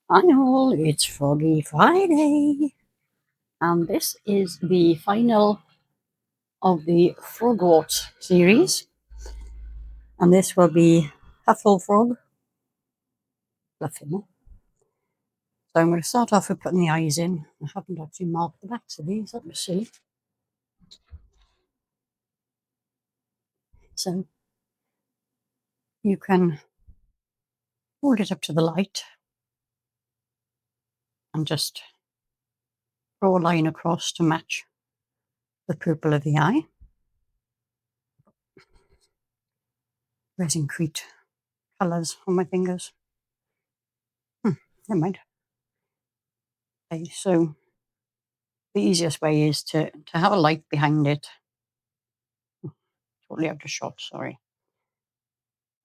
Hi all, it's Froggy Friday, and this is the final of the Frogwarts series, and this will be Hufflefrog Fluffing. So I'm going to start off with putting the eyes in. I haven't actually marked the backs of these, let me see. So you can hold it up to the light and just draw a line across to match the purple of the eye. Resin Crete colours on my fingers. Never mind. Okay, so the easiest way is to have a light behind it. Totally out of shot, sorry.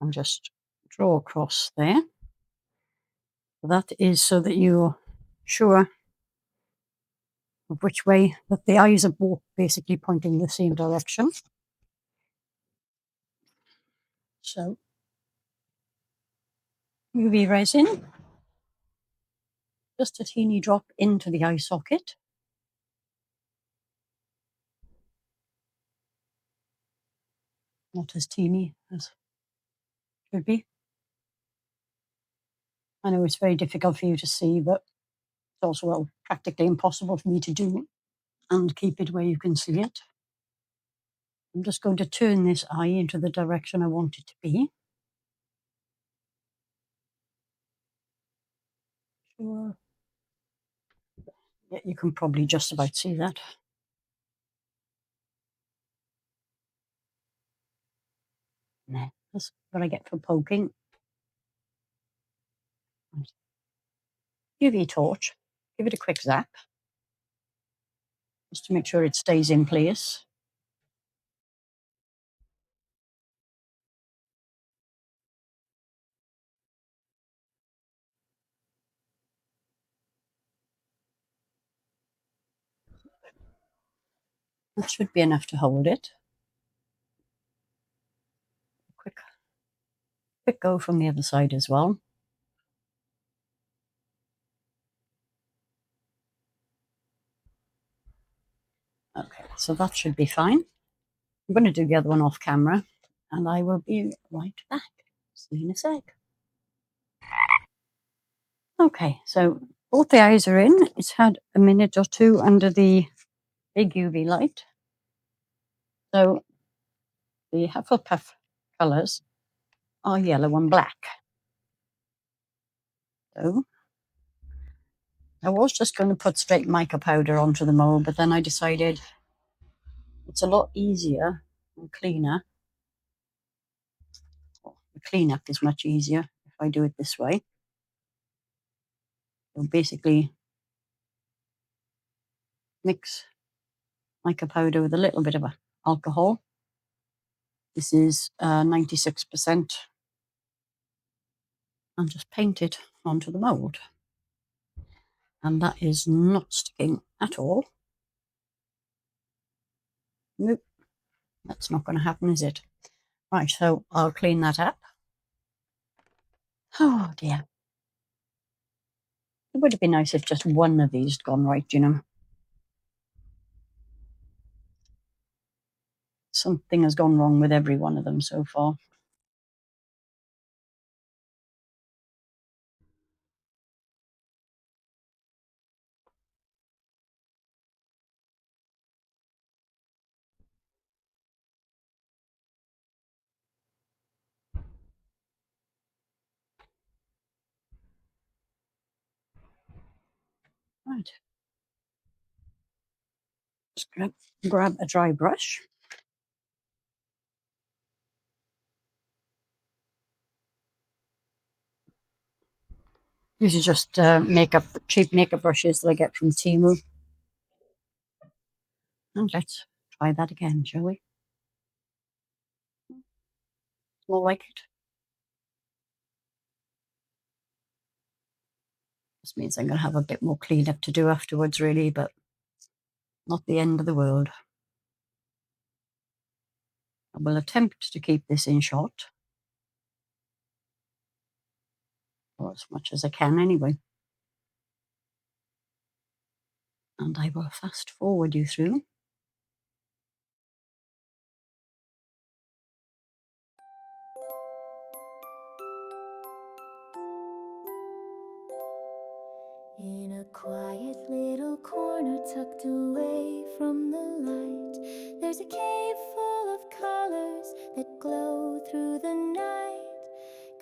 And just draw across there. That is so that you're sure of which way, that the eyes are both basically pointing the same direction. So UV resin, just a teeny drop into the eye socket. Not as teeny as should be. I know it's very difficult for you to see, but it's also practically impossible for me to do and keep it where you can see it. I'm just going to turn this eye into the direction I want it to be. Sure. Yeah, you can probably just about see that. That's what I get for poking. UV torch, give it a quick zap, just to make sure it stays in place. That should be enough to hold it. Quick go from the other side as well. Okay, so that should be fine. I'm going to do the other one off camera, and I will be right back. See you in a sec. Okay, so both the eyes are in. It's had a minute or two under the big UV light. So the Hufflepuff colours are yellow and black. So I was just going to put straight mica powder onto the mold, but then I decided it's a lot easier and cleaner. Well, the cleanup is much easier if I do it this way. So basically mix mica powder with a little bit of alcohol. This is 96%. And just paint it onto the mold. And that is not sticking at all. Nope, that's not going to happen, is it? Right, so I'll clean that up. Oh dear. It would have been nice if just one of these had gone right, you know. Something has gone wrong with every one of them so far. Right. Just grab a dry brush. These are just cheap makeup brushes that I get from Temu. And let's try that again, shall we? More like it. This means I'm going to have a bit more cleanup to do afterwards, really, but not the end of the world. I will attempt to keep this in shot, or as much as I can anyway. And I will fast forward you through. In a quiet little corner tucked away from the light, there's a cave full of colors that glow through the night.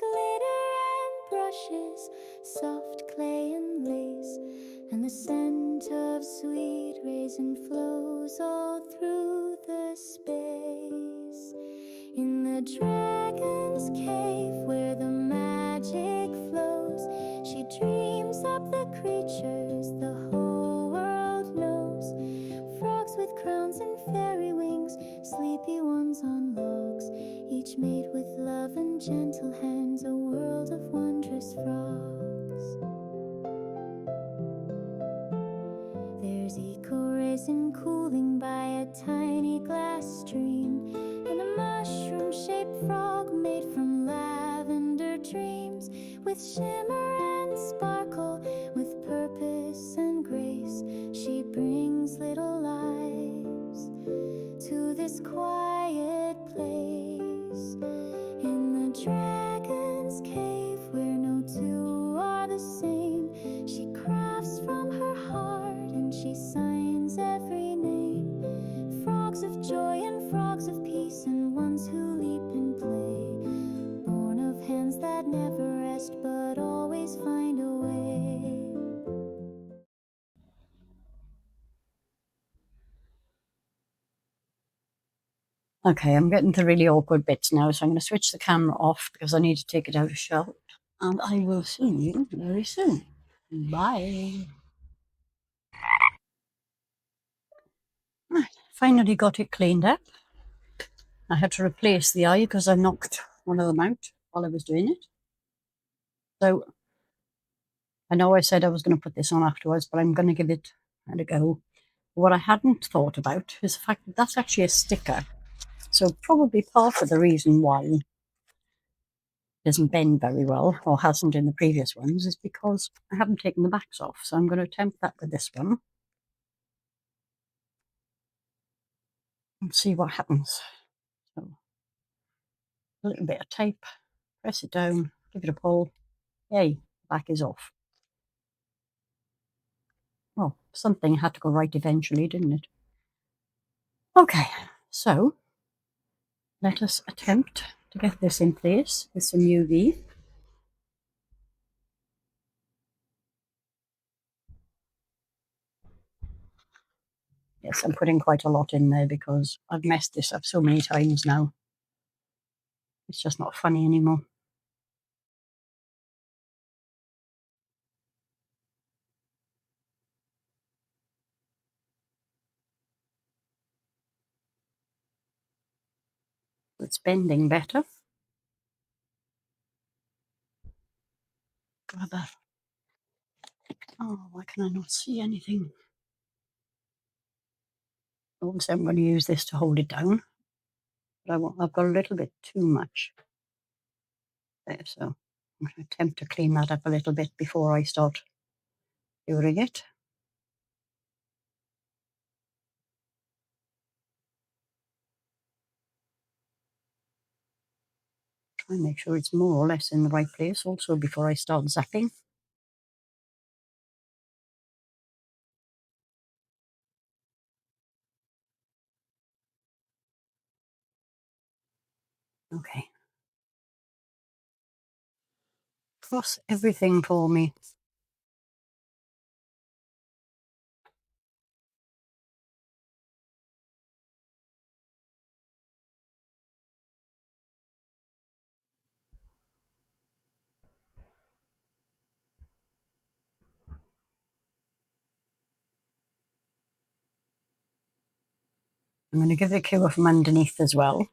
Glitter and brushes, soft clay and lace, and the scent of sweet resin flows all through the space. In the dragon's cave where the magic flows, she dreams up the creatures the whole world knows. Frogs with crowns and fairy wings, sleepy ones on logs, each made with love and gentle hands, a world of wondrous frogs. There's eco-resin cooling by a tiny glass stream, and a mushroom-shaped frog made from lavender dreams, with shimmer and sparkle, with purpose and grace. She brings little lives to this quiet place. In the dragon's cave where no two are the same, she crafts from her heart and she signs every name. Frogs of joy and frogs of peace, and ones who leap and play, born of hands that never rest but always find a way. Okay, I'm getting to really awkward bits now, so I'm going to switch the camera off because I need to take it out of shot. And I will see you very soon. Bye. Right, finally got it cleaned up. I had to replace the eye because I knocked one of them out while I was doing it. So I know I said I was going to put this on afterwards, but I'm going to give it a go. What I hadn't thought about is the fact that that's actually a sticker. So probably part of the reason why it doesn't bend very well, or hasn't in the previous ones, is because I haven't taken the backs off. So I'm going to attempt that with this one and see what happens. So a little bit of tape, press it down, give it a pull. Yay, back is off. Well, something had to go right eventually, didn't it? Okay, so let us attempt to get this in place with some UV. Yes, I'm putting quite a lot in there because I've messed this up so many times now. It's just not funny anymore. It's bending better. Brother. Oh, why can I not see anything? Obviously, I'm going to use this to hold it down. But I've got a little bit too much there, so I'm going to attempt to clean that up a little bit before I start doing it. Try and make sure it's more or less in the right place also before I start zapping. Okay. Cross everything for me. I'm going to give it a cure from underneath as well.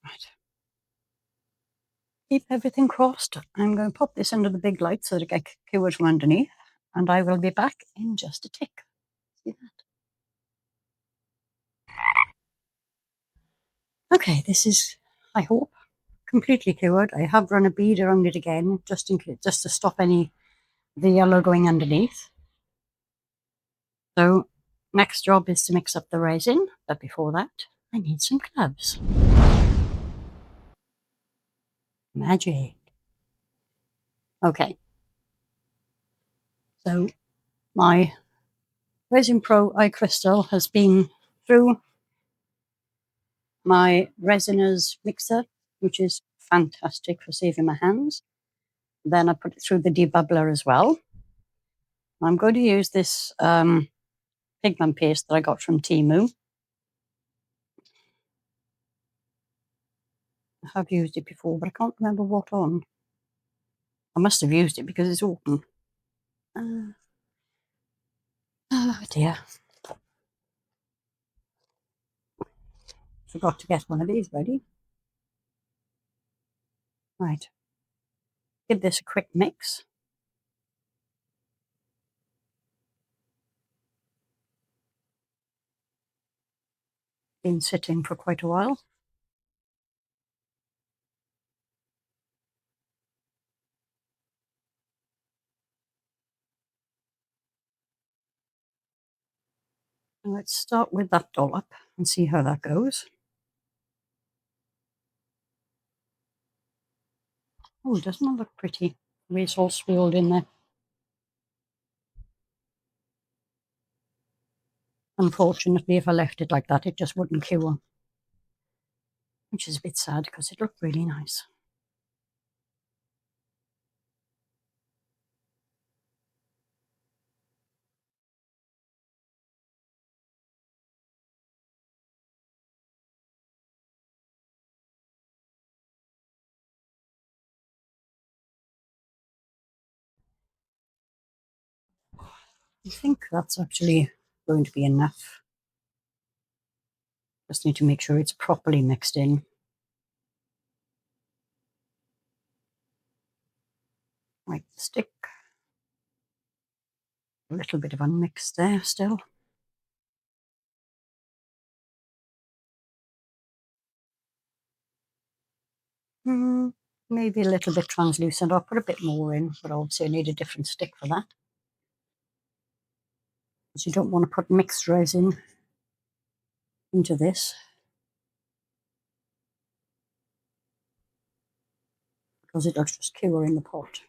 Right. Keep everything crossed. I'm going to pop this under the big light so that it gets cured from underneath, and I will be back in just a tick. See that? Okay, this is, I hope, completely cured. I have run a bead around it again, just in case, just to stop any of the yellow going underneath. So next job is to mix up the resin, but before that, I need some gloves. Magic. Okay. So my Resin Pro eye crystal has been through my resiners mixer, which is fantastic for saving my hands. Then I put it through the debubbler as well. I'm going to use this pigment paste that I got from Temu. I have used it before, but I can't remember what on. I must have used it because it's open. Oh dear. Forgot to get one of these ready. Right. Give this a quick mix. Been sitting for quite a while. Let's start with that dollop and see how that goes. Oh, doesn't that look pretty? It's all swirled in there. Unfortunately, if I left it like that, it just wouldn't cure. Which is a bit sad because it looked really nice. I think that's actually going to be enough. Just need to make sure it's properly mixed in. Right, stick. A little bit of unmixed there still. Maybe a little bit translucent. I'll put a bit more in, but obviously I need a different stick for that. Because you don't want to put mixed resin into this. Because it'll just cure in the pot.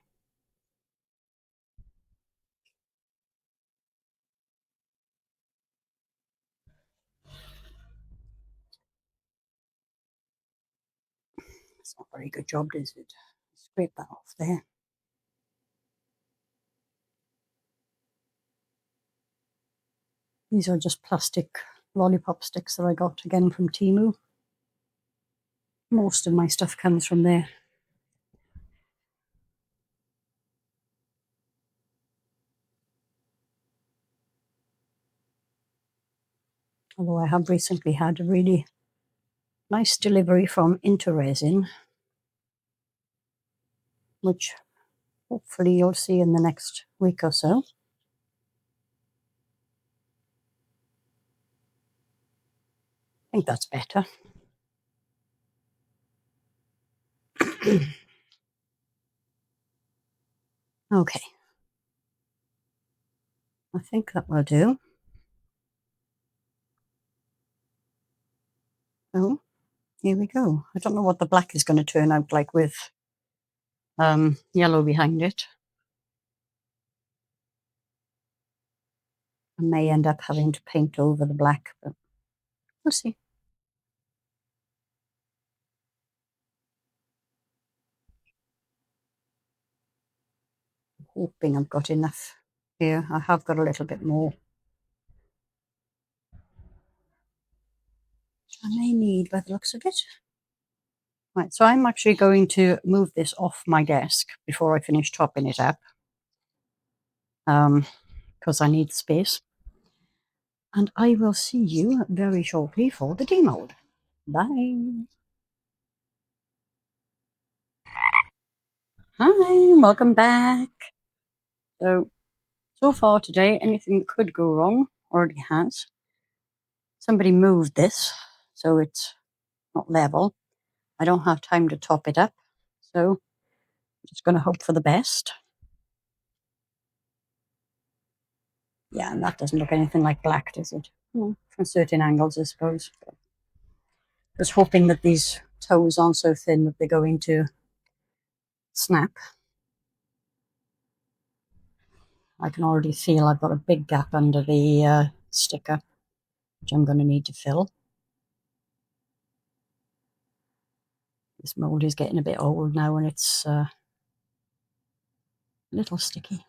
It's not a very good job, is it? Scrape that off there. These are just plastic lollipop sticks that I got again from Temu. Most of my stuff comes from there. Although I have recently had a really nice delivery from Into Resin, which hopefully you'll see in the next week or so. I think that's better. Okay. I think that will do. Oh, here we go. I don't know what the black is going to turn out like with yellow behind it. I may end up having to paint over the black, but we'll see. I'm hoping I've got enough here. I have got a little bit more. I may need by the looks of it. Right, so I'm actually going to move this off my desk before I finish topping it up. Because I need space. And I will see you very shortly for the demold. Bye. Hi, welcome back. So far today, anything that could go wrong already has. Somebody moved this, so it's not level. I don't have time to top it up, so I'm just going to hope for the best. Yeah, and that doesn't look anything like black, does it? From certain angles, I suppose. Just hoping that these toes aren't so thin that they're going to snap. I can already feel I've got a big gap under the sticker, which I'm going to need to fill. This mould is getting a bit old now and it's a little sticky.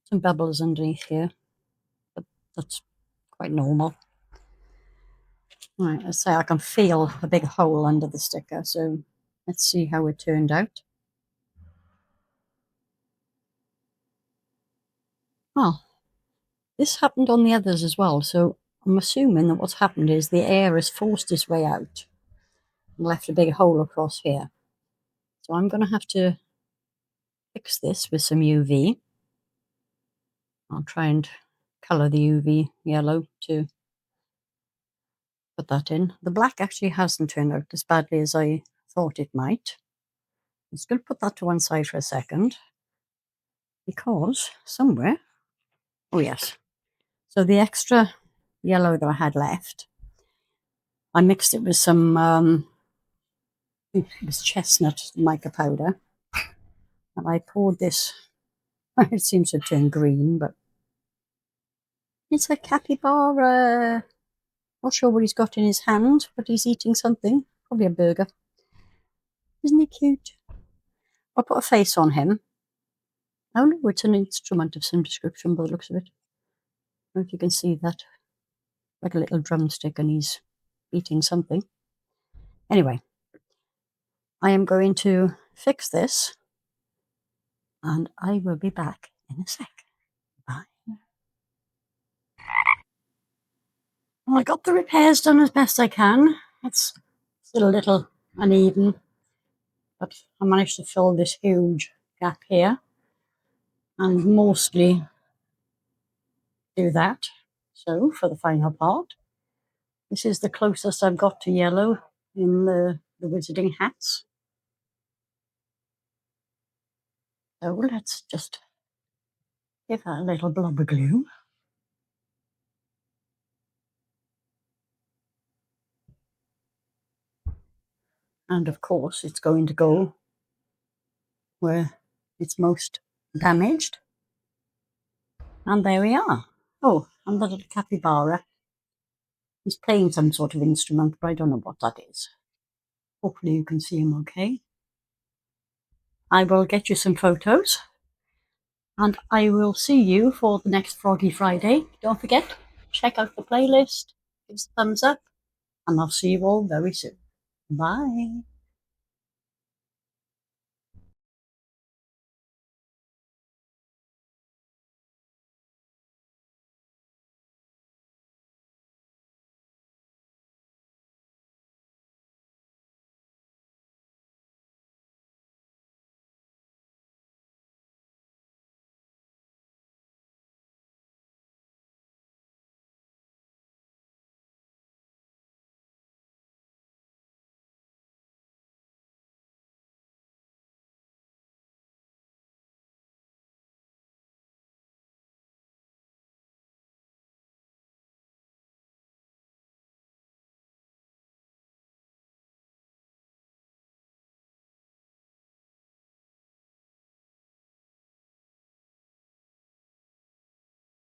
Some bubbles underneath here, but that's quite normal. Right, I say I can feel a big hole under the sticker, so let's see how it turned out. Well, this happened on the others as well, so I'm assuming that what's happened is the air has forced its way out and left a big hole across here. So I'm going to have to fix this with some UV. I'll try and colour the UV yellow to put that in. The black actually hasn't turned out as badly as I thought it might. I'm just going to put that to one side for a second, because somewhere, oh yes, so the extra yellow that I had left, I mixed it with some, it was chestnut mica powder, and I poured this, it seems to turn green, but it's a capybara. Not sure what he's got in his hand, but he's eating something, probably a burger. Isn't he cute? I'll put a face on him. Oh no, it's an instrument of some description by the looks of it. I don't know if you can see that. Like a little drumstick, and he's eating something. Anyway, I am going to fix this, and I will be back in a sec. Bye. Well, I got the repairs done as best I can. It's still a little uneven, but I managed to fill this huge gap here and mostly do that. So for the final part, this is the closest I've got to yellow in the wizarding hats. So let's just give that a little blob of glue. And of course, it's going to go where it's most damaged. And there we are. Oh, and the little capybara. He's playing some sort of instrument, but I don't know what that is. Hopefully you can see him okay. I will get you some photos, and I will see you for the next Froggy Friday. Don't forget, check out the playlist, give us a thumbs up, and I'll see you all very soon. Bye.